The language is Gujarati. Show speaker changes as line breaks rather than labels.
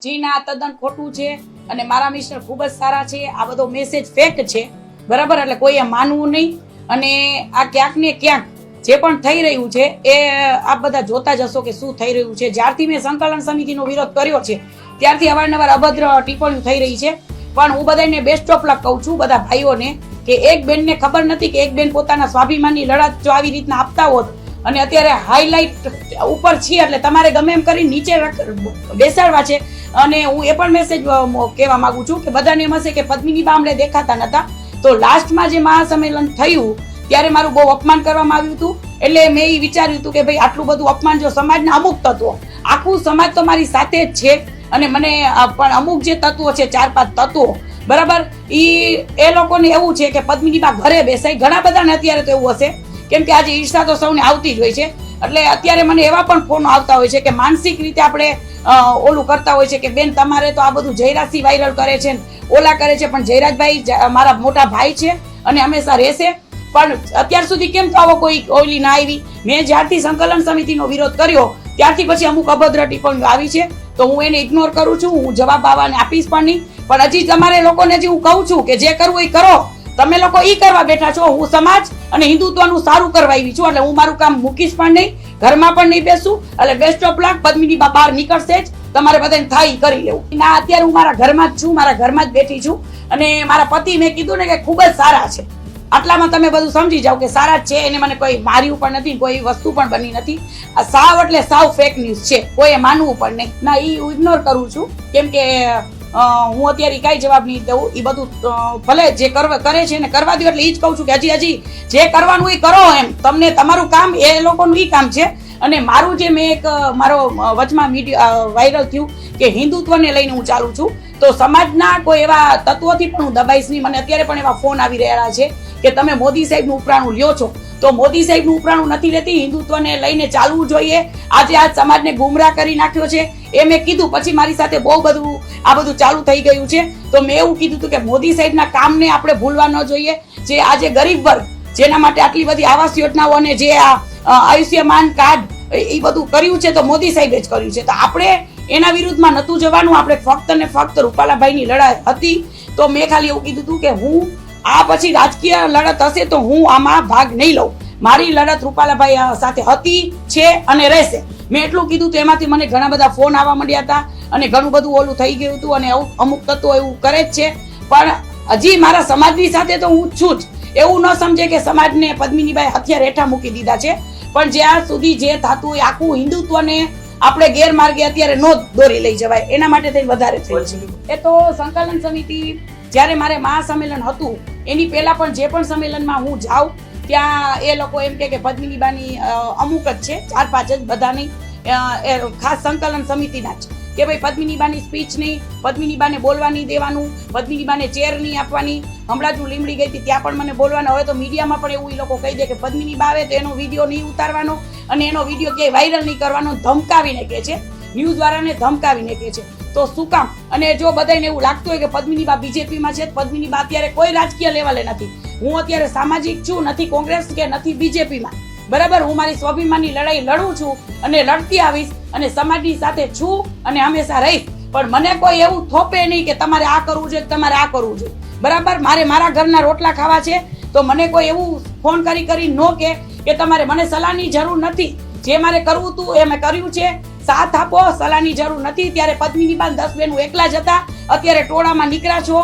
જીના તદ્દન ખોટું છે અને મારા મિસ્ટર ખૂબ જ સારા છે. આ બધો મેસેજ ફેક છે, બરાબર. એટલે કોઈએ માનવું નહીં. અને આ ક્યાંક ને ક્યાંક જે પણ થઈ રહ્યું છે એ આપ બધા જોતા જ હશો કે શું થઈ રહ્યું છે. જ્યારથી મેં સંકલન સમિતિનો વિરોધ કર્યો છે ત્યારથી અવારનવાર અભદ્ર ટિપ્પણીઓ થઈ રહી છે. પણ હું બધાને બેસ્ટ ઓફ લક કહું છું, બધા ભાઈઓને, કે એક બેનને ખબર નથી કે એક બેન પોતાના સ્વાભિમાનની લડત જો આવી રીતના આપતા હોત અને અત્યારે હાઈલાઇટ ઉપર છીએ એટલે તમારે ગમે એમ કરી નીચે બેસાડવા છે. અને હું એ પણ મેસેજ કહેવા માંગુ છું કે બધાને એમ હશે કે પદ્મિની બા અમને દેખાતા નતા, તો લાસ્ટમાં જે મહાસંમેલન થયું ત્યારે મારું બહુ અપમાન કરવામાં આવ્યું હતું. એટલે મેં એ વિચાર્યું હતું કે ભાઈ આટલું બધું અપમાન જો સમાજના અમુક તત્વો, આખું સમાજ તો મારી સાથે જ છે અને મને પણ અમુક જે તત્વો છે, 4-5 તત્વો, બરાબર, એ લોકોને એવું છે કે પદ્મિની બા ઘરે બેસાય. ઘણા બધાને અત્યારે તો એવું હશે, કેમ કે આજે ઈર્ષા તો સૌને આવતી જ હોય છે. એટલે અત્યારે મને એવા પણ ફોન આવતા હોય છે કે માનસિક રીતે આપણે ઓલું કરતા હોય છે કે બેન તમારે તો આ બધું જયરાજથી વાયરલ કરે છે ને ઓલા કરે છે, પણ જયરાજભાઈ મારા મોટા ભાઈ છે અને હંમેશા રહેશે. પણ અત્યાર સુધી કેમ તો આવો કોઈ ઓલી ના આવી? મેં જ્યારથી સંકલન સમિતિનો વિરોધ કર્યો ત્યારથી પછી અમુક અભદ્ર ટિપ્પણીઓ આવી છે, તો હું એને ઇગ્નોર કરું છું. હું જવાબ આવવાને આપીશ પણ નહીં. પણ હજી તમારે લોકોને હજી હું કહું છું કે જે કરવું એ કરો. તમે લોકો ઈ કરવા બેઠા છો, હું સમાજ અને હિન્દુત્વનું સારું કરવા આવી છું. એટલે હું મારું કામ મૂકીશ પણ નહીં, ઘરમાં પણ નહીં બેસું. એટલે બેસ્ટ ઓફ લક. પદ્મિની બા બહાર નીકળશે જ, તમારે બધાને થાય કરી લેવું. ના, અત્યારે હું મારા ઘરમાં જ છું, મારા ઘરમાં જ બેઠી છું. અને મારા પતિ, મેં કીધું ને કે ખૂબ જ સારા છે. આટલામાં તમે બધું સમજી જાઓ કે સારા જ છે. એને મને કોઈ માર્યું પણ નથી, કોઈ વસ્તુ પણ બની નથી. આ સાવ એટલે સાવ ફેક ન્યૂઝ છે, કોઈએ માનવું પણ નહીં. ના, એ હું ઇગ્નોર કરું છું, કેમ કે હું અત્યારે કઈ જવાબ નહીં દઉં. એ બધું ભલે જે કરે છે ને કરવા દો. એટલે એ જ કહું છું કે હજી જે કરવાનું એ કરો. એમ તમને તમારું કામ, એ લોકોનું એ કામ છે. અને મારું જે મેં એક મારો વચમાં વાયરલ થયું કે હિન્દુત્વને લઈને હું ચાલું છું, તો સમાજના કોઈ એવા તત્વોથી પણ હું દબાઈશ નહીં. મને અત્યારે પણ એવા ફોન આવી રહ્યા છે કે તમે મોદી સાહેબનું ઉપરાણું લ્યો છો, તો મોદી સાહેબનું ઉપરાણું નથી લેતી. હિન્દુત્વને લઈને ચાલવું જોઈએ. આજે આ સમાજને ગુમરાહ કરી નાખ્યો છે એ મેં કીધું. પછી મારી સાથે બહુ બધું આ બધું ચાલુ થઈ ગયું છે. તો મેં એવું કીધું હતું કે મોદી સાહેબના કામને આપણે ભૂલવા ન જોઈએ. જે આજે ગરીબ વર્ગ, જેના માટે આટલી બધી આવાસ યોજનાઓ અને જે આ આયુષ્યમાન કાર્ડ એ બધું કર્યું છે, તો મોદી સાહેબે જ કર્યું છે. તો આપણે એના વિરુદ્ધમાં નહોતું જવાનું. આપણે ફક્ત ને ફક્ત રૂપાલાભાઈની લડાઈ હતી. તો મેં ખાલી એવું કીધું હતું કે હું આ પછી રાજકીય લડત હશે તો હું આમાં ભાગ નહીં લઉં. મારી લડત રૂપાલાભાઈ સાથે હતી, છે અને રહેશે. મેં એટલું કીધું. તો એમાંથી મને ઘણા બધા ફોન આવવા માંડ્યા હતા અને ઘણું બધું ઓલું થઈ ગયું હતું. અને અમુક તત્વો એવું કરે જ છે. પણ હજી મારા સમાજની સાથે તો હું છું જ. એવું ન સમજે કે સમાજને પદ્મિનીબાઈ હથિયાર હેઠા મૂકી દીધા છે. પણ જ્યાં સુધી જે થતું હોય, આખું હિન્દુત્વને આપણે ગેરમાર્ગે અત્યારે નો દોરી લઈ જવાય, એના માટે થઈને વધારે થયું છે. એ તો સંકલન સમિતિ, જ્યારે મારે મહાસંમેલન હતું એની પહેલા પણ જે પણ સંમેલનમાં હું જાઉં ત્યાં એ લોકો એમ કે પદ્મિનીબાની અમુક જ છે, 4-5 જ, બધા નહીં, ખાસ સંકલન સમિતિના જ, કે ભાઈ પદ્મિનીબાની સ્પીચ નહીં, પદ્મિનીબાને બોલવા નહીં દેવાનું, પદ્મિનીબાને ચેર નહીં આપવાની. હમણાં જ હું લીમડી ગઈ હતી ત્યાં પણ મને બોલવાના. હવે તો મીડિયામાં પણ એવું એ લોકો કહી દે કે પદ્મિનીબા આવે તો એનો વિડીયો નહીં ઉતારવાનો અને એનો વિડીયો ક્યાંય વાયરલ નહીં કરવાનો. ધમકાવીને કહે છે, ન્યૂઝવાળાને ધમકાવીને કહે છે. તો શું કામ? અને જો બધાને એવું લાગતું હોય કે પદ્મિનીબા બીજેપીમાં છે, પદ્મિનીબા અત્યારે કોઈ રાજકીય લેવલે નથી. હું અત્યારે સામાજિક છું, નથી કોંગ્રેસ કે નથી બીજેપીમાં, બરાબર. હું મારી સ્વાભિમાનની લડાઈ લડું છું અને લડતી આવીશ અને સમાજની સાથે છું અને હંમેશા રહીશ. પણ મને કોઈ એવું થોપે નહીં કે તમારે આ કરવું જોઈએ, તમારે આ કરવું જોઈએ, બરાબર. મારે મારા ઘરના રોટલા ખાવા છે. તો મને કોઈ એવું ફોન કરી ન કે તમારે, મને સલાહની જરૂર નથી. જે મારે કરવું હતું એ મેં કર્યું છે. સાથ આપો, સલાહની જરૂર નથી. ત્યારે પદ્મિનીબા 10 બહેનો એકલા જ હતા, અત્યારે ટોળામાં નીકળ્યા છો.